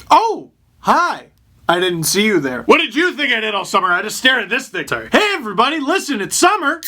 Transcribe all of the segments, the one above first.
Oh, hi. I didn't see you there. What did you think I did all summer? I just stared at this thing. Sorry. Hey everybody, listen, it's summer,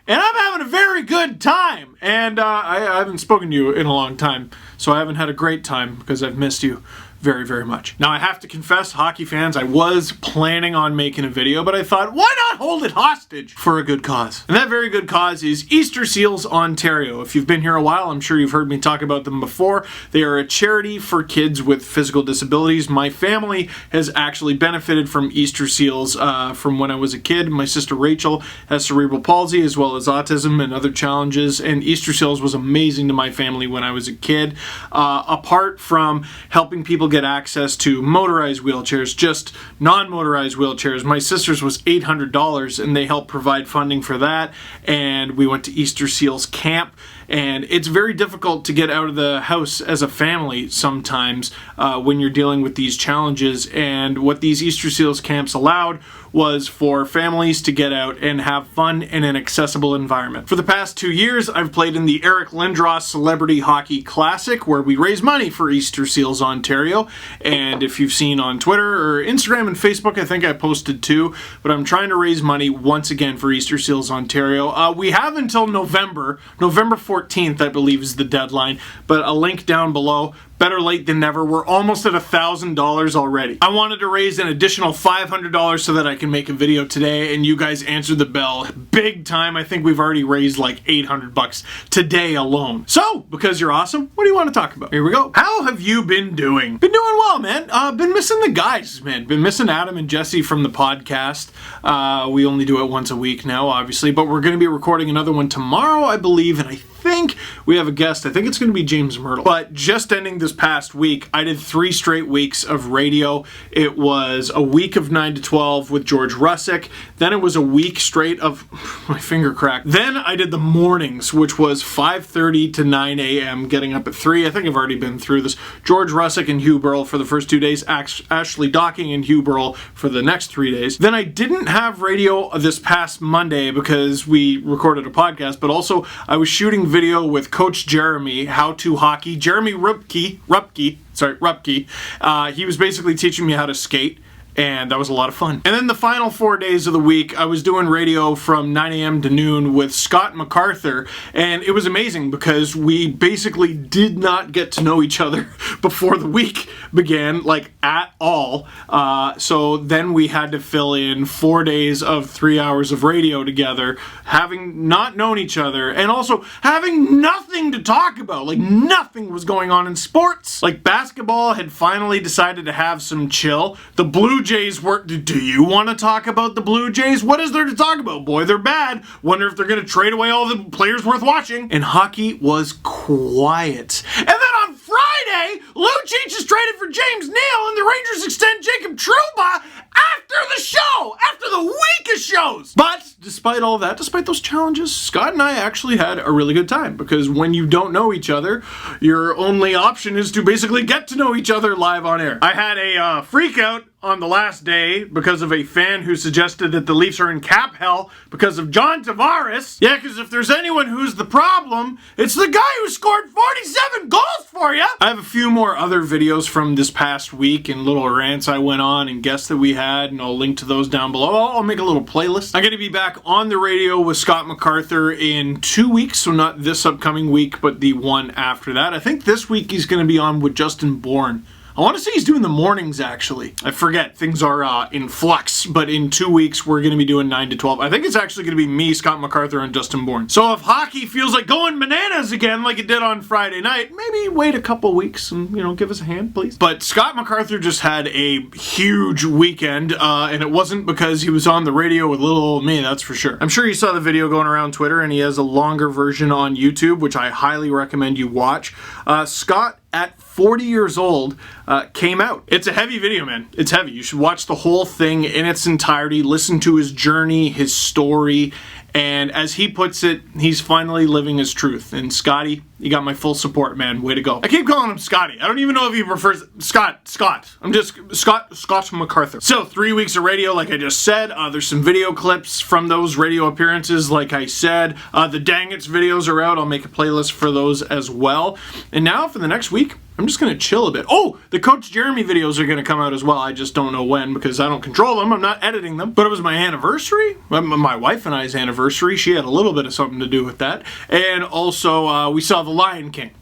and I'm having a very good time. And I haven't spoken to you in a long time, so I haven't had a great time because I've missed you very, very much. Now I have to confess, hockey fans, I was planning on making a video, but I thought, why not hold it hostage for a good cause? And that very good cause is Easter Seals Ontario. If you've been here a while, I'm sure you've heard me talk about them before. They are a charity for kids with physical disabilities. My family has actually benefited from Easter Seals from when I was a kid. My sister Rachel has cerebral palsy as well as autism and other challenges, and Easter Seals was amazing to my family when I was a kid. Apart from helping people get access to motorized wheelchairs, just non-motorized wheelchairs. My sister's was $800 and they helped provide funding for that, and we went to Easter Seals camp. And it's very difficult to get out of the house as a family sometimes when you're dealing with these challenges, and what these Easter Seals camps allowed was for families to get out and have fun in an accessible environment. For the past 2 years, I've played in the Eric Lindros Celebrity Hockey Classic, where we raise money for Easter Seals Ontario. And if you've seen on Twitter or Instagram and Facebook, I think I posted too, but I'm trying to raise money once again for Easter Seals Ontario. We have until November 14th, I believe, is the deadline, but a link down below. Better late than never. We're almost at $1,000 already. I wanted to raise an additional $500 so that I can make a video today, and you guys answered the bell big time. I think we've already raised like $800 today alone. So, because you're awesome, what do you want to talk about? Here we go. How have you been doing? Been doing well, man. Been missing the guys, man. Been missing Adam and Jesse from the podcast. We only do it once a week now, obviously, but we're going to be recording another one tomorrow, I believe, and I think we have a guest. I think it's going to be James Myrtle. But just ending this past week, I did 3 straight weeks of radio. It was a week of 9 to 12 with George Russick. Then it was a week straight of my finger cracked. Then I did the mornings, which was 5:30 to 9 a.m., getting up at 3. I think I've already been through this. George Russick and Hugh Burrell for the first 2 days, Ashley Docking and Hugh Burrell for the next 3 days. Then I didn't have radio this past Monday because we recorded a podcast, but also I was shooting video with Coach Jeremy, How to Hockey. Jeremy Rupke. He was basically teaching me how to skate, and that was a lot of fun. And then the final 4 days of the week, I was doing radio from 9 a.m. to noon with Scott Macarthur, and it was amazing because we basically did not get to know each other before the week began, like at all. So then we had to fill in 4 days of 3 hours of radio together, having not known each other, and also having nothing to talk about. Like, nothing was going on in sports. Like, basketball had finally decided to have some chill. The Blue Jays were... Do you want to talk about the Blue Jays? What is there to talk about? Boy, they're bad. Wonder if they're going to trade away all the players worth watching. And hockey was quiet. And then on Friday, Lucic is traded for James Neal, and the Rangers extend Jacob Trouba after the show, after the week of shows. But despite all that, despite those challenges, Scott and I actually had a really good time, because when you don't know each other, your only option is to basically get to know each other live on air. I had a freak out on the last day because of a fan who suggested that the Leafs are in cap hell because of John Tavares. Yeah, because if there's anyone who's the problem, it's the guy who scored 47 goals for you. I have a few more other videos from this past week and little rants I went on and guests that we had, and I'll link to those down below. I'll make a little playlist. I'm going to be back on the radio with Scott Macarthur in 2 weeks, so not this upcoming week, but the one after that. I think this week he's going to be on with Justin Bourne. I want to say he's doing the mornings, actually. I forget. Things are in flux, but in 2 weeks, we're going to be doing 9 to 12. I think it's actually going to be me, Scott Macarthur, and Justin Bourne. So if hockey feels like going bananas again like it did on Friday night, maybe wait a couple weeks and, give us a hand, please. But Scott Macarthur just had a huge weekend, and it wasn't because he was on the radio with little old me, that's for sure. I'm sure you saw the video going around Twitter, and he has a longer version on YouTube, which I highly recommend you watch. Scott, at 40 years old, came out. It's a heavy video, man. It's heavy. You should watch the whole thing in its entirety, listen to his journey, his story, and as he puts it, he's finally living his truth. And Scotty, you got my full support, man. Way to go. I keep calling him Scotty. I don't even know if he prefers Scott. I'm just Scott Macarthur. So 3 weeks of radio, like I just said. There's some video clips from those radio appearances, like I said. The Dang It's videos are out. I'll make a playlist for those as well. And now for the next week, I'm just gonna chill a bit. Oh, the Coach Jeremy videos are gonna come out as well. I just don't know when because I don't control them. I'm not editing them. But it was my anniversary, my wife and I's anniversary. She had a little bit of something to do with that. And also, we saw The Lion King.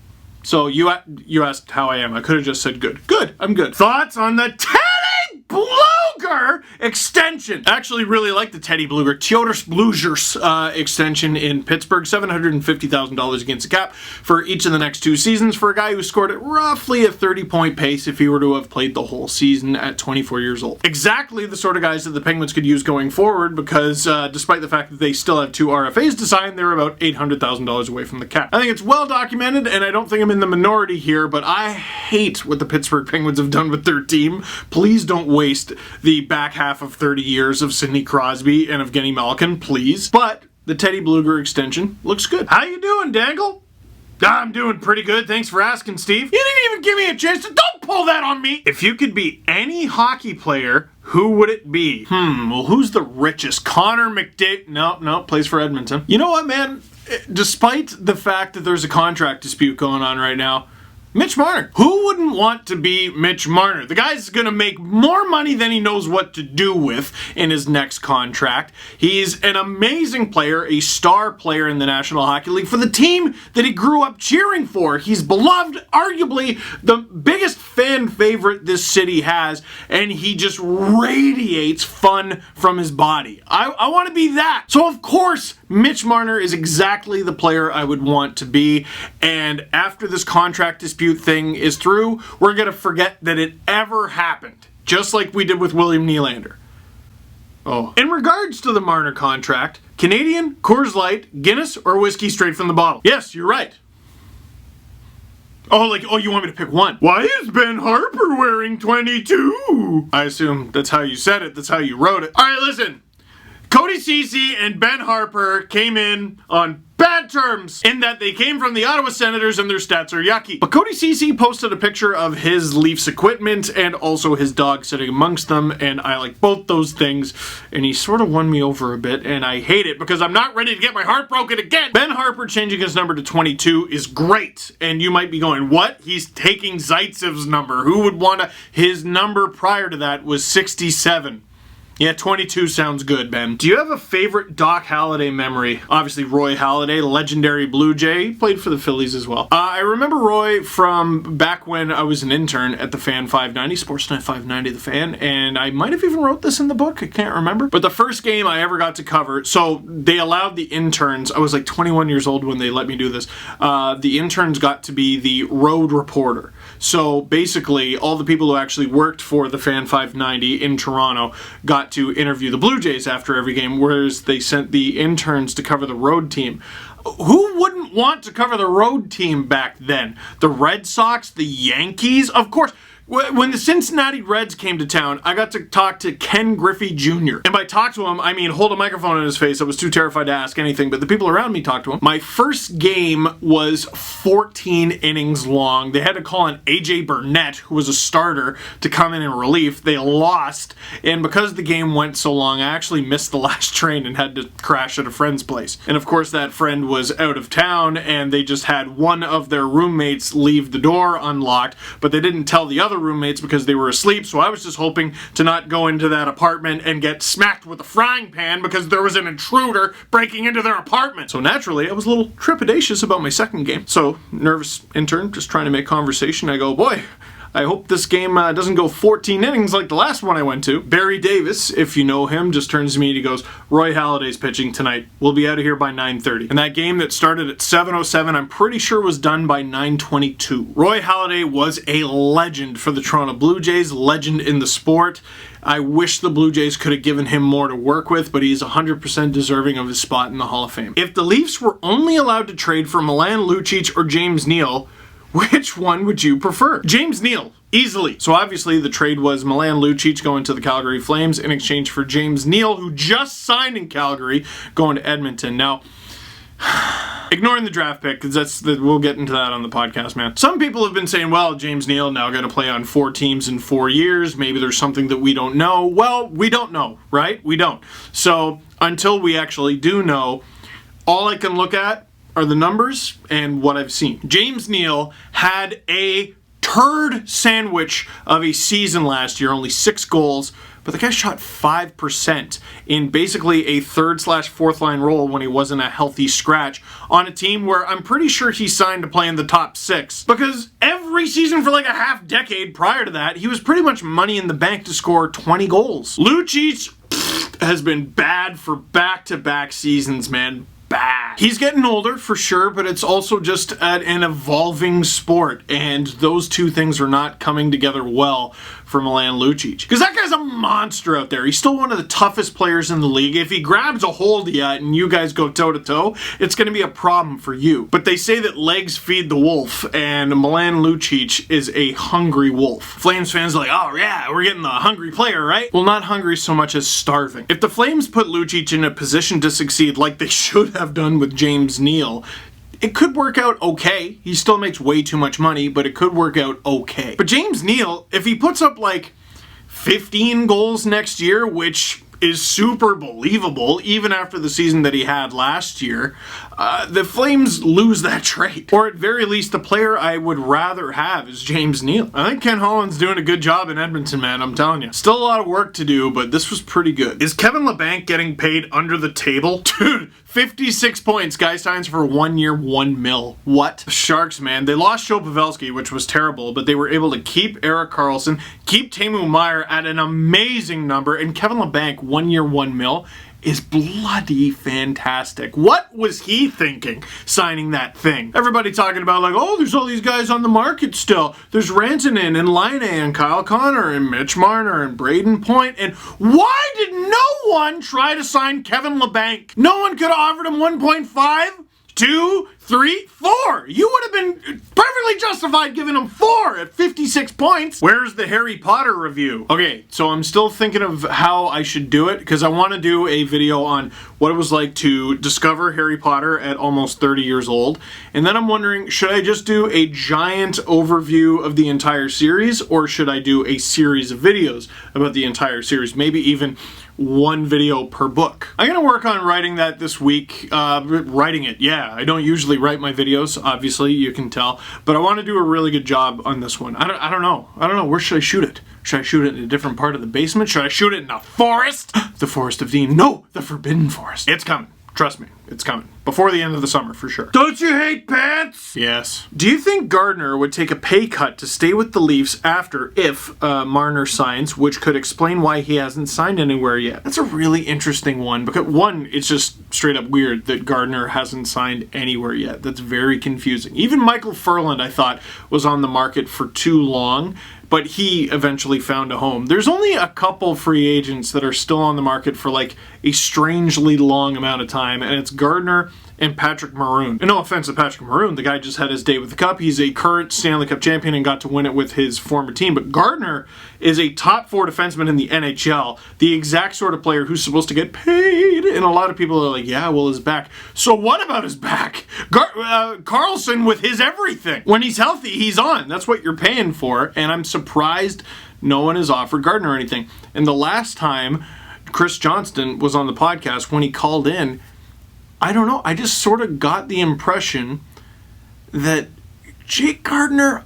So you asked how I am. I could have just said good. Good, I'm good. Thoughts on the Teddy Bluger extension? I actually really like the Teddy Bluger, Blugers extension in Pittsburgh. $750,000 against the cap for each of the next 2 seasons for a guy who scored at roughly a 30-point pace if he were to have played the whole season at 24 years old. Exactly the sort of guys that the Penguins could use going forward because despite the fact that they still have 2 RFAs to sign, they're about $800,000 away from the cap. I think it's well documented, and I don't think I'm in the minority here, but I hate what the Pittsburgh Penguins have done with their team. Please don't waste the back half of 30 years of Sidney Crosby and of Evgeny Malkin, please. But the Teddy Bluger extension looks good. How you doing, Dangle? I'm doing pretty good. Thanks for asking, Steve. You didn't even give me a chance to... Don't pull that on me! If you could be any hockey player, who would it be? Well, who's the richest? Connor McDavid? No, plays for Edmonton. You know what, man? Despite the fact that there's a contract dispute going on right now, Mitch Marner. Who wouldn't want to be Mitch Marner? The guy's going to make more money than he knows what to do with in his next contract. He's an amazing player, a star player in the National Hockey League for the team that he grew up cheering for. He's beloved, arguably the biggest fan favorite this city has, and he just radiates fun from his body. I want to be that. So of course, Mitch Marner is exactly the player I would want to be, and after this contract dispute thing is through, we're going to forget that it ever happened, just like we did with William Nylander. Oh. In regards to the Marner contract, Canadian, Coors Light, Guinness, or whiskey straight from the bottle? Yes, you're right. Oh, you want me to pick one? Why is Ben Harper wearing 22? I assume that's how you said it, that's how you wrote it. Alright, listen. Cody Ceci and Ben Harper came in on bad terms in that they came from the Ottawa Senators and their stats are yucky. But Cody Ceci posted a picture of his Leafs equipment and also his dog sitting amongst them, and I like both those things, and he sort of won me over a bit, and I hate it because I'm not ready to get my heart broken again. Ben Harper changing his number to 22 is great, and you might be going, what? He's taking Zaitsev's number. Who would want to? His number prior to that was 67. Yeah, 22 sounds good, Ben. Do you have a favorite Doc Halladay memory? Obviously, Roy Halladay, legendary Blue Jay. He played for the Phillies as well. I remember Roy from back when I was an intern at the Fan 590, Sportsnet 590 The Fan, and I might have even wrote this in the book. I can't remember. But the first game I ever got to cover, so they allowed the interns, I was like 21 years old when they let me do this, the interns got to be the road reporter. So basically, all the people who actually worked for the Fan 590 in Toronto got to interview the Blue Jays after every game, whereas they sent the interns to cover the road team. Who wouldn't want to cover the road team back then? The Red Sox, the Yankees, of course. When the Cincinnati Reds came to town, I got to talk to Ken Griffey Jr. And by talk to him, I mean hold a microphone in his face. I was too terrified to ask anything, but the people around me talked to him. My first game was 14 innings long. They had to call on AJ Burnett, who was a starter, to come in relief. They lost, and because the game went so long, I actually missed the last train and had to crash at a friend's place. And of course, that friend was out of town, and they just had one of their roommates leave the door unlocked, but they didn't tell the other roommates because they were asleep, so I was just hoping to not go into that apartment and get smacked with a frying pan because there was an intruder breaking into their apartment. So naturally, I was a little trepidatious about my second game. So, nervous intern, just trying to make conversation. I go, boy, I hope this game doesn't go 14 innings like the last one I went to. Barry Davis, if you know him, just turns to me and he goes, Roy Halladay's pitching tonight. We'll be out of here by 9:30. And that game that started at 7:07, I'm pretty sure was done by 9:22. Roy Halladay was a legend for the Toronto Blue Jays, legend in the sport. I wish the Blue Jays could have given him more to work with, but he's 100% deserving of his spot in the Hall of Fame. If the Leafs were only allowed to trade for Milan Lucic or James Neal, which one would you prefer? James Neal, easily. So obviously the trade was Milan Lucic going to the Calgary Flames in exchange for James Neal, who just signed in Calgary, going to Edmonton. Now, ignoring the draft pick, because we'll get into that on the podcast, man. Some people have been saying, well, James Neal now going to play on 4 teams in 4 years. Maybe there's something that we don't know. Well, we don't know, right? We don't. So until we actually do know, all I can look at are the numbers and what I've seen. James Neal had a turd sandwich of a season last year, only 6 goals, but the guy shot 5% in basically a third/fourth line role when he wasn't a healthy scratch on a team where I'm pretty sure he signed to play in the top 6. Because every season for like a half decade prior to that, he was pretty much money in the bank to score 20 goals. Lucic has been bad for back-to-back seasons, man. Bad. He's getting older for sure, but it's also just an evolving sport, and those two things are not coming together well for Milan Lucic. Because that guy's a monster out there. He's still one of the toughest players in the league. If he grabs a hold of you and you guys go toe-to-toe, it's going to be a problem for you. But they say that legs feed the wolf, and Milan Lucic is a hungry wolf. Flames fans are like, oh yeah, we're getting the hungry player, right? Well, not hungry so much as starving. If the Flames put Lucic in a position to succeed like they should have done with James Neal, it could work out okay. He still makes way too much money, but it could work out okay. But James Neal, if he puts up like 15 goals next year, which is super believable, even after the season that he had last year, the Flames lose that trade. Or at very least, the player I would rather have is James Neal. I think Ken Holland's doing a good job in Edmonton, man, I'm telling you. Still a lot of work to do, but this was pretty good. Is Kevin Labanc getting paid under the table? Dude, 56 points. Guy signs for 1 year, $1 million. What? Sharks, man. They lost Joe Pavelski, which was terrible, but they were able to keep Erik Karlsson, keep Teemu Meier at an amazing number, and Kevin Labanc, 1 year, $1 million, is bloody fantastic. What was he thinking signing that thing? Everybody talking about like, oh, there's all these guys on the market still. There's Rantanen and Laine and Kyle Connor and Mitch Marner and Braden Point. And why did no one try to sign Kevin Labanc? No one could have offered him 1.5, 2, 3, 4. You would have been perfectly justified giving him 4 at 56 points. Where's the Harry Potter review? Okay, so I'm still thinking of how I should do it, because I want to do a video on what it was like to discover Harry Potter at almost 30 years old. And then I'm wondering, should I just do a giant overview of the entire series, or should I do a series of videos about the entire series? Maybe even one video per book. I'm gonna work on writing that this week. Writing it, yeah. I don't usually write my videos, obviously, you can tell, but I want to do a really good job on this one. I don't know. Where should I shoot it? Should I shoot it in a different part of the basement? Should I shoot it in a forest? The Forest of Dean. No, the Forbidden Forest. It's coming. Trust me, it's coming. Before the end of the summer, for sure. Don't you hate pants? Yes. Do you think Gardner would take a pay cut to stay with the Leafs after if Marner signs, which could explain why he hasn't signed anywhere yet? That's a really interesting one, because one, it's just straight up weird that Gardner hasn't signed anywhere yet. That's very confusing. Even Michael Furland, I thought, was on the market for too long, but he eventually found a home. There's only a couple free agents that are still on the market for like a strangely long amount of time, and it's Gardner and Patrick Maroon. And no offense to Patrick Maroon, the guy just had his day with the cup. He's a current Stanley Cup champion and got to win it with his former team. But Gardner is a top 4 defenseman in the NHL, the exact sort of player who's supposed to get paid. And a lot of people are like, yeah, well, his back. So what about his back? Karlsson with his everything. When he's healthy, he's on. That's what you're paying for. And I'm surprised no one has offered Gardner anything. And the last time Chris Johnston was on the podcast, when he called in, I don't know, I just sort of got the impression that Jake Gardner,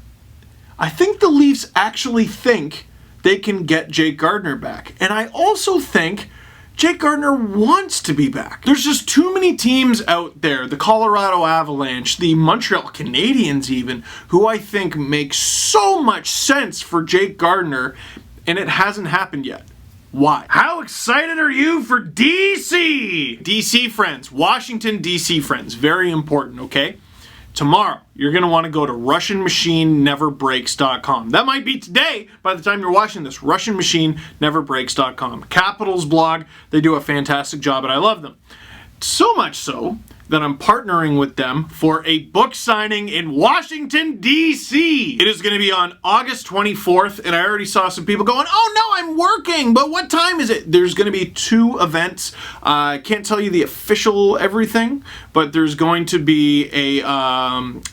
I think the Leafs actually think they can get Jake Gardner back. And I also think Jake Gardner wants to be back. There's just too many teams out there, the Colorado Avalanche, the Montreal Canadiens even, who I think make so much sense for Jake Gardner, and it hasn't happened yet. Why? How excited are you for DC? DC friends, Washington DC friends, very important, okay? Tomorrow, you're going to want to go to RussianMachineNeverBreaks.com. That might be today by the time you're watching this. RussianMachineNeverBreaks.com. Capitals blog, they do a fantastic job and I love them. So much so that I'm partnering with them for a book signing in Washington, D.C. It is going to be on August 24th, and I already saw some people going, oh no, I'm working, but what time is it? There's going to be 2 events. I can't tell you the official everything, but there's going to be a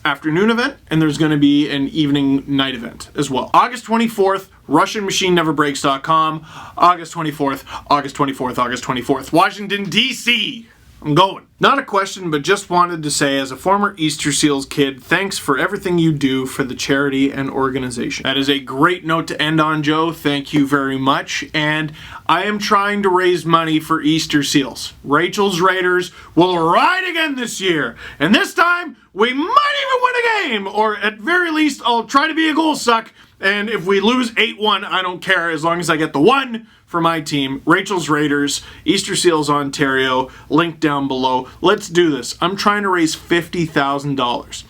afternoon event, and there's going to be an evening night event as well. August 24th, RussianMachineNeverBreaks.com, August 24th, August 24th, August 24th, Washington, D.C. I'm going. Not a question, but just wanted to say, as a former Easter Seals kid, thanks for everything you do for the charity and organization. That is a great note to end on, Joe. Thank you very much. And I am trying to raise money for Easter Seals. Rachel's Raiders will ride again this year. And this time, we might even win a game. Or at very least, I'll try to be a goal suck. And if we lose 8-1, I don't care, as long as I get the 1 for my team. Rachel's Raiders, Easter Seals Ontario, link down below. Let's do this. I'm trying to raise $50,000.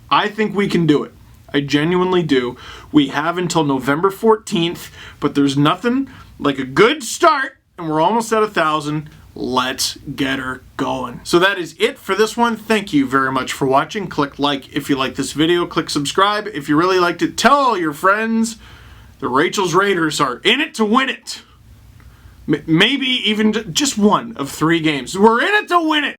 I think we can do it. I genuinely do. We have until November 14th, but there's nothing like a good start, and we're almost at 1,000. Let's get her going. So that is it for this one. Thank you very much for watching. Click like if you like this video. Click subscribe if you really liked it. Tell all your friends. The Rachel's Raiders are in it to win it. Maybe even just one of 3 games. We're in it to win it.